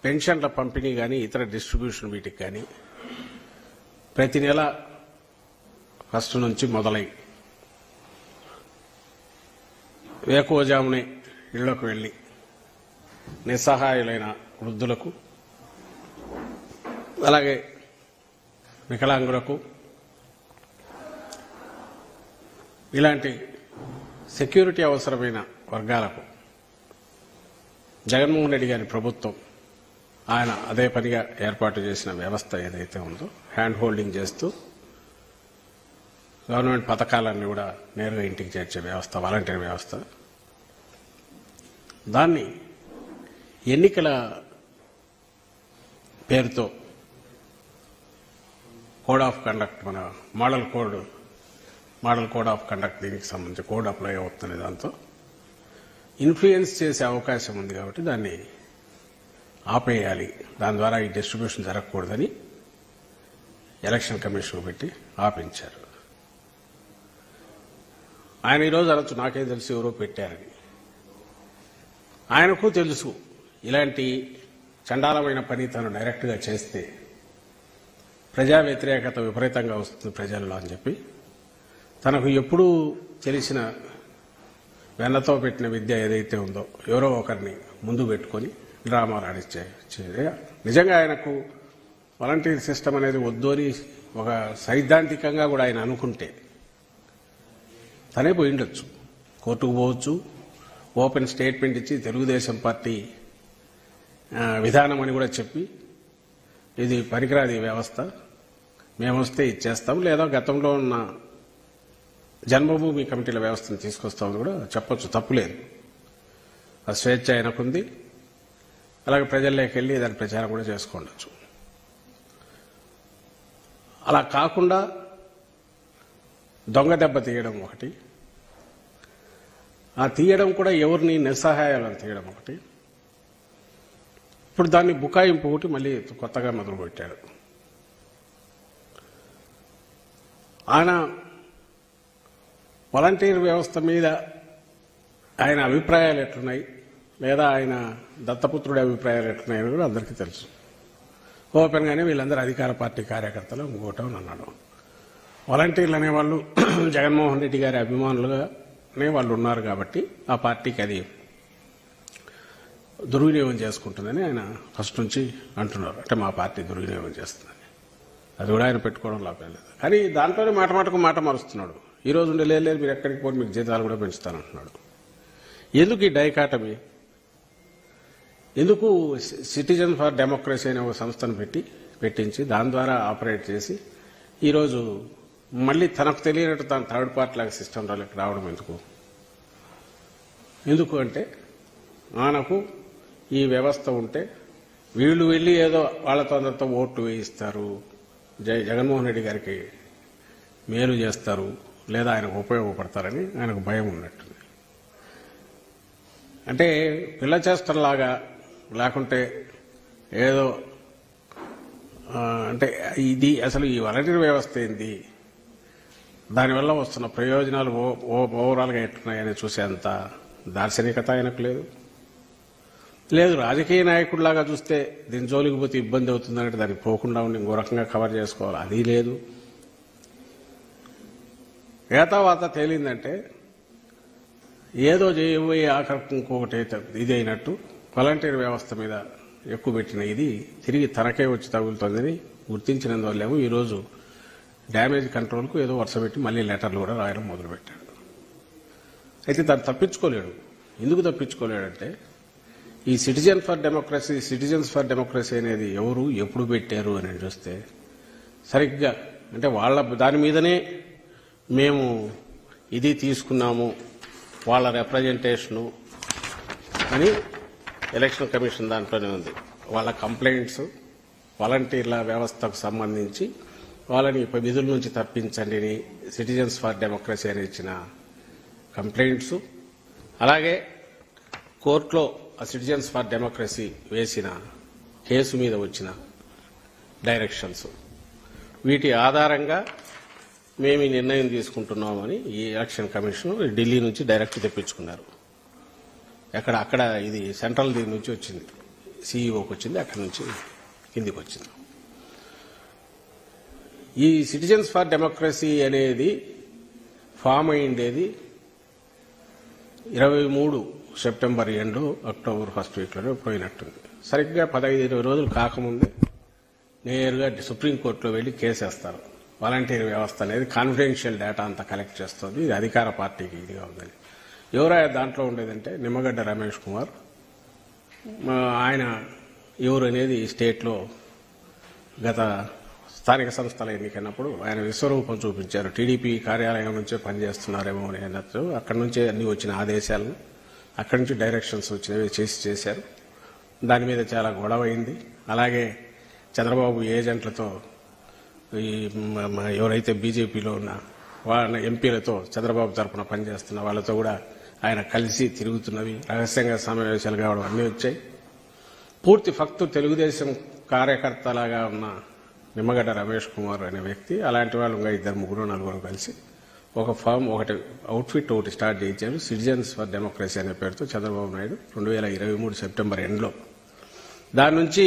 పెన్షన్ల పంపిణీ కానీ ఇతర డిస్ట్రిబ్యూషన్ వీటికి కానీ ప్రతి నెల ఫస్ట్ నుంచి మొదలై వేకువజామునే ఇళ్లకు వెళ్లి నిస్సహాయులైన వృద్ధులకు అలాగే వికలాంగులకు ఇలాంటి సెక్యూరిటీ అవసరమైన వర్గాలకు జగన్మోహన్ రెడ్డి గారి ప్రభుత్వం ఆయన అదే పనిగా ఏర్పాటు చేసిన వ్యవస్థ ఏదైతే ఉందో హ్యాండ్ హోల్డింగ్ చేస్తూ గవర్నమెంట్ పథకాలన్నీ కూడా నేరుగా ఇంటికి చేర్చే వ్యవస్థ, వాలంటీర్ వ్యవస్థ, దాన్ని ఎన్నికల పేరుతో కోడ్ ఆఫ్ కండక్ట్, మన మోడల్ కోడ్ ఆఫ్ కండక్ట్, దీనికి సంబంధించి కోడ్ అప్లై అవుతుంది, దాంతో ఇన్ఫ్లుయెన్స్ చేసే అవకాశం ఉంది కాబట్టి దాన్ని ఆపేయాలి, దాని ద్వారా ఈ డిస్ట్రిబ్యూషన్ జరగకూడదని ఎలక్షన్ కమిషన్ పెట్టి ఆపించారు. ఆయన ఈరోజు అనొచ్చు నాకేం తెలుసు ఎవరో పెట్టారని. ఆయనకు తెలుసు ఇలాంటి చండాలమైన పని తను డైరెక్ట్గా చేస్తే ప్రజా వ్యతిరేకత విపరీతంగా వస్తుంది ప్రజల్లో అని చెప్పి తనకు ఎప్పుడూ తెలిసిన వెన్నతో పెట్టిన విద్య ఏదైతే ఉందో ఎవరో ఒకరిని ముందు పెట్టుకొని డ్రామాలు ఆడిచ్చే. నిజంగా ఆయనకు వాలంటీర్ సిస్టమ్ అనేది వద్దు అని ఒక సైద్ధాంతికంగా కూడా ఆయన అనుకుంటే తనే పోయి ఉండొచ్చు, కోర్టుకు పోవచ్చు, ఓపెన్ స్టేట్మెంట్ ఇచ్చి తెలుగుదేశం పార్టీ విధానం అని కూడా చెప్పి ఇది పనికిరాది వ్యవస్థ, మేము వస్తే ఇచ్చేస్తాం, లేదా గతంలో ఉన్న జన్మభూమి కమిటీల వ్యవస్థను తీసుకొస్తామని కూడా చెప్పొచ్చు, తప్పులేదు. ఆ స్వేచ్ఛ ఆయనకుంది. అలాగే ప్రజల్లోకి వెళ్ళి దాని ప్రచారం కూడా చేసుకోవచ్చు. అలా కాకుండా దొంగ దెబ్బ తీయడం ఒకటి, ఆ తీయడం కూడా ఎవరిని నిస్సహాయాలను తీయడం ఒకటి, ఇప్పుడు దాన్ని బుకాయింపు ఒకటి మళ్ళీ కొత్తగా మొదలుపెట్టాడు. ఆయన వాలంటీర్ వ్యవస్థ మీద ఆయన అభిప్రాయాలు ఎట్లున్నాయి, లేదా ఆయన దత్తపుత్రుడి అభిప్రాయాలు ఎట్లున్నాయని కూడా అందరికీ తెలుసు. ఓపెన్గానే వీళ్ళందరూ అధికార పార్టీ కార్యకర్తలు ఇంకోటం అన్నాడు. వాలంటీర్లు అనేవాళ్ళు జగన్మోహన్ రెడ్డి గారి అభిమానులుగానే వాళ్ళు ఉన్నారు కాబట్టి ఆ పార్టీకి అది దుర్వినియోగం చేసుకుంటుందని ఆయన ఫస్ట్ నుంచి అంటున్నారు. అంటే మా పార్టీ దుర్వినియోగం చేస్తుందని, అది కూడా ఆయన పెట్టుకోవడం లాభలేదు. కానీ దాంట్లోనే మాట మారుస్తున్నాడు. ఈ రోజు ఉండే లేదు మీరు ఎక్కడికి పోయి మీకు జీతాలు కూడా పెంచుతానంటున్నాడు. ఎందుకు ఈ డైకాటమీ? ఎందుకు సిటిజన్ ఫర్ డెమోక్రసీ అనే ఒక సంస్థను పెట్టించి దాని ద్వారా ఆపరేట్ చేసి ఈరోజు మళ్ళీ తనకు తెలియనట్టు తన థర్డ్ పార్టీ లాగా సిస్టంలోకి రావడం ఎందుకు అంటే ఆయనకు ఈ వ్యవస్థ ఉంటే వీళ్ళు వెళ్ళి ఏదో వాళ్ళతో అందరితో ఓట్లు వేయిస్తారు, జగన్మోహన్ రెడ్డి గారికి మేలు చేస్తారు, లేదా ఆయనకు ఉపయోగపడతారని ఆయనకు భయం ఉన్నట్టుంది. అంటే పిల్ల చేష్టలాగా, లేకుంటే ఏదో అంటే ఇది అసలు ఈ వాలంటీర్ వ్యవస్థ ఏంది, దానివల్ల వస్తున్న ప్రయోజనాలు ఓవరాల్గా ఎట్టున్నాయని చూసేంత దార్శనికత ఆయనకు లేదు. రాజకీయ నాయకుడిలాగా చూస్తే దీని జోలికి పోతే ఇబ్బంది అవుతుందంటే దానికి పోకుండా ఉండి ఇంకో రకంగా కవర్ చేసుకోవాలి, అది లేదు. ఏతావాత తేలిందంటే ఏదో చేయబోయే ఆఖరికి ఇంకొకటి ఇది అయినట్టు వాలంటీర్ వ్యవస్థ మీద ఎక్కువ పెట్టిన ఇది తిరిగి తనకే వచ్చి తగులుతుందని గుర్తించినందువల్లేమో ఈరోజు డ్యామేజ్ కంట్రోల్కు ఏదో వరుస పెట్టి మళ్ళీ లెటర్లు కూడా రాయడం మొదలుపెట్టాడు. అయితే దాన్ని తప్పించుకోలేడు. ఎందుకు తప్పించుకోలేడంటే ఈ సిటిజన్స్ ఫర్ డెమోక్రసీ అనేది ఎవరు ఎప్పుడు పెట్టారు అని చూస్తే సరిగ్గా అంటే వాళ్ళ దాని మీదనే మేము ఇది తీసుకున్నాము, వాళ్ళ రిప్రజెంటేషను అని ఎలక్షన్ కమిషన్ దాంట్లోనే ఉంది. వాళ్ళ కంప్లైంట్స్, వాలంటీర్ల వ్యవస్థకు సంబంధించి వాళ్ళని విధుల నుంచి తప్పించండి సిటిజన్స్ ఫర్ డెమోక్రసీ అని ఇచ్చిన కంప్లైంట్స్, అలాగే కోర్టులో ఆ సిటిజన్స్ ఫర్ డెమోక్రసీ వేసిన కేసు మీద వచ్చిన డైరెక్షన్స్, వీటి ఆధారంగా మేము ఈ నిర్ణయం తీసుకుంటున్నామని ఈ ఎలక్షన్ కమిషన్ ఢిల్లీ నుంచి డైరెక్ట్ తెప్పించుకున్నారు. అక్కడ ఇది సెంట్రల్ దీని నుంచి వచ్చింది సీఈఓకి వచ్చింది, అక్కడి నుంచి కిందికి వచ్చింది. ఈ సిటిజన్స్ ఫర్ డెమోక్రసీ అనేది ఫామ్ అయ్యిండేది 23 సెప్టెంబర్ ఎండ్ అక్టోబర్ ఫస్ట్ వీక్లోనే పోయినట్టుంది. సరిగ్గా 15-20 రోజులు కాకముందే నేరుగా సుప్రీంకోర్టులో వెళ్లి కేసేస్తారు. వాలంటీర్ వ్యవస్థ అనేది కాన్ఫిడెన్షియల్ డేటా అంతా కలెక్ట్ చేస్తుంది, ఇది అధికార పార్టీకి ఇదిగా ఉందని. ఎవరైనా దాంట్లో ఉండేదంటే నిమ్మగడ్డ రమేష్ కుమార్. ఆయన ఎవరు అనేది స్టేట్లో గత స్థానిక సంస్థల ఎన్నికైనప్పుడు ఆయన విశ్వరూపం చూపించారు. టీడీపీ కార్యాలయం నుంచే పనిచేస్తున్నారేమో అని అన్నట్టు అక్కడి నుంచే అన్ని వచ్చిన ఆదేశాలను, అక్కడి నుంచి డైరెక్షన్స్ వచ్చినవి చేశారు. దాని మీద చాలా గొడవ అయింది. అలాగే చంద్రబాబు ఏజెంట్లతో, ఈ ఎవరైతే బీజేపీలో ఉన్న వాళ్ళ ఎంపీలతో, చంద్రబాబు తరఫున పనిచేస్తున్న వాళ్ళతో కూడా ఆయన కలిసి తిరుగుతున్నవి, రహస్యంగా సమావేశాలు కావడం అన్నీ వచ్చాయి. పూర్తి ఫక్తు తెలుగుదేశం కార్యకర్తలాగా ఉన్న నిమ్మగడ్డ రమేష్ కుమార్ అనే వ్యక్తి, అలాంటి వాళ్ళు ఇంకా 2-3-4 కలిసి ఒక ఫామ్, అవుట్ఫిట్ ఒకటి స్టార్ట్ చేయించారు. సిటిజన్స్ ఫర్ డెమోక్రసీ అనే పేరుతో చంద్రబాబు నాయుడు 2023 సెప్టెంబర్ ఎండ్లో. దాని నుంచి